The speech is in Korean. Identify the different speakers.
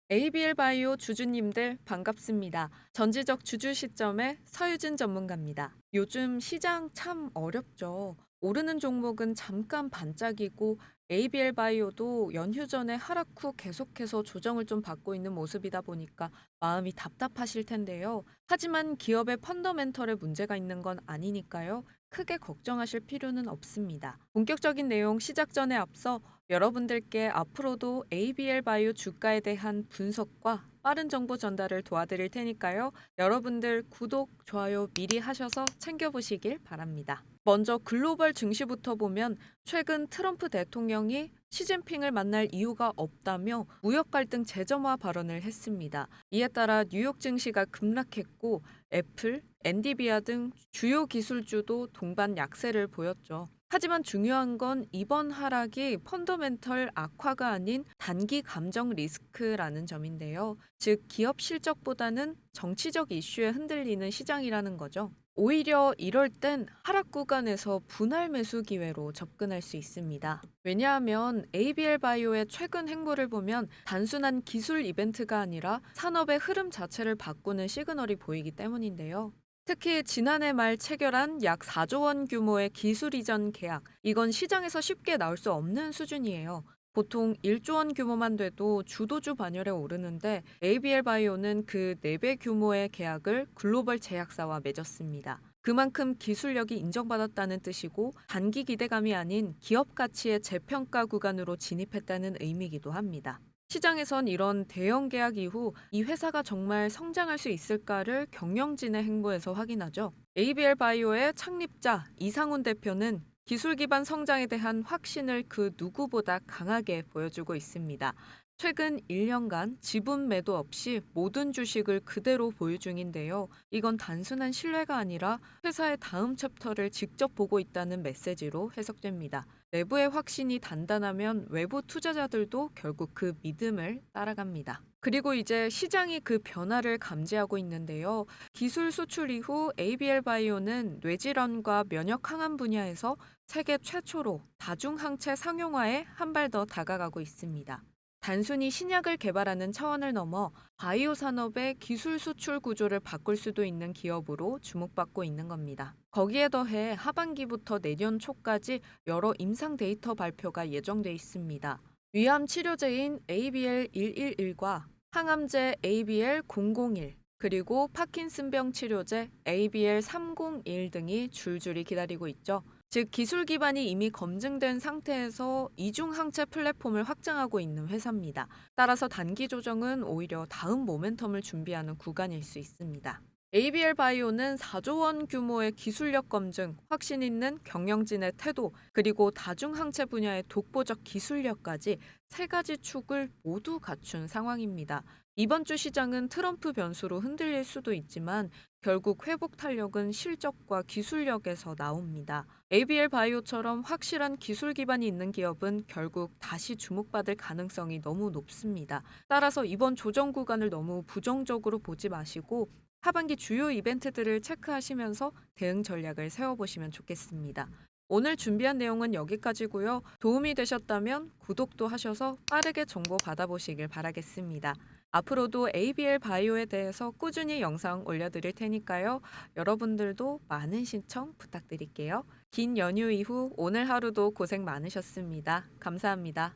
Speaker 1: ABL 바이오 주주님들 반갑습니다. 전지적 주주 시점의 서유진 전문가입니다. 요즘 시장 참 어렵죠. 오르는 종목은 잠깐 반짝이고 ABL 바이오도 연휴 전에 하락 후 계속해서 조정을 좀 받고 있는 모습이다 보니까 마음이 답답하실 텐데요. 하지만 기업의 펀더멘털에 문제가 있는 건 아니니까요. 크게 걱정하실 필요는 없습니다. 본격적인 내용 시작 전에 앞서 여러분들께 앞으로도 ABL 바이오 주가에 대한 분석과 빠른 정보 전달을 도와드릴 테니까요. 여러분들 구독, 좋아요 미리 하셔서 챙겨보시길 바랍니다. 먼저 글로벌 증시부터 보면 최근 트럼프 대통령이 시진핑을 만날 이유가 없다며 무역 갈등 재점화 발언을 했습니다. 이에 따라 뉴욕 증시가 급락했고 애플, 엔디비아 등 주요 기술주도 동반 약세를 보였죠. 하지만 중요한 건 이번 하락이 펀더멘털 악화가 아닌 단기 감정 리스크라는 점인데요. 즉, 기업 실적보다는 정치적 이슈에 흔들리는 시장이라는 거죠. 오히려 이럴 땐 하락 구간에서 분할 매수 기회로 접근할 수 있습니다. 왜냐하면 ABL 바이오의 최근 행보를 보면 단순한 기술 이벤트가 아니라 산업의 흐름 자체를 바꾸는 시그널이 보이기 때문인데요. 특히 지난해 말 체결한 약 4조 원 규모의 기술 이전 계약, 이건 시장에서 쉽게 나올 수 없는 수준이에요. 보통 1조 원 규모만 돼도 주도주 반열에 오르는데 ABL 바이오는 그 4배 규모의 계약을 글로벌 제약사와 맺었습니다. 그만큼 기술력이 인정받았다는 뜻이고 단기 기대감이 아닌 기업 가치의 재평가 구간으로 진입했다는 의미이기도 합니다. 시장에선 이런 대형 계약 이후 이 회사가 정말 성장할 수 있을까를 경영진의 행보에서 확인하죠. ABL 바이오의 창립자 이상훈 대표는 기술 기반 성장에 대한 확신을 그 누구보다 강하게 보여주고 있습니다. 최근 1년간 지분 매도 없이 모든 주식을 그대로 보유 중인데요. 이건 단순한 신뢰가 아니라 회사의 다음 챕터를 직접 보고 있다는 메시지로 해석됩니다. 내부의 확신이 단단하면 외부 투자자들도 결국 그 믿음을 따라갑니다. 그리고 이제 시장이 그 변화를 감지하고 있는데요. 기술 수출 이후 ABL 바이오는 뇌질환과 면역 항암 분야에서 세계 최초로 다중항체 상용화에 한 발 더 다가가고 있습니다. 단순히 신약을 개발하는 차원을 넘어 바이오 산업의 기술 수출 구조를 바꿀 수도 있는 기업으로 주목받고 있는 겁니다. 거기에 더해 하반기부터 내년 초까지 여러 임상 데이터 발표가 예정돼 있습니다. 위암 치료제인 ABL111과 항암제 ABL001, 그리고 파킨슨병 치료제 ABL301 등이 줄줄이 기다리고 있죠. 즉, 기술 기반이 이미 검증된 상태에서 이중 항체 플랫폼을 확장하고 있는 회사입니다. 따라서 단기 조정은 오히려 다음 모멘텀을 준비하는 구간일 수 있습니다. ABL 바이오는 4조 원 규모의 기술력 검증, 확신 있는 경영진의 태도, 그리고 다중항체 분야의 독보적 기술력까지 세 가지 축을 모두 갖춘 상황입니다. 이번 주 시장은 트럼프 변수로 흔들릴 수도 있지만 결국 회복 탄력은 실적과 기술력에서 나옵니다. ABL 바이오처럼 확실한 기술 기반이 있는 기업은 결국 다시 주목받을 가능성이 너무 높습니다. 따라서 이번 조정 구간을 너무 부정적으로 보지 마시고 하반기 주요 이벤트들을 체크하시면서 대응 전략을 세워보시면 좋겠습니다. 오늘 준비한 내용은 여기까지고요. 도움이 되셨다면 구독도 하셔서 빠르게 정보 받아보시길 바라겠습니다. 앞으로도 ABL 바이오에 대해서 꾸준히 영상 올려드릴 테니까요. 여러분들도 많은 신청 부탁드릴게요. 긴 연휴 이후 오늘 하루도 고생 많으셨습니다. 감사합니다.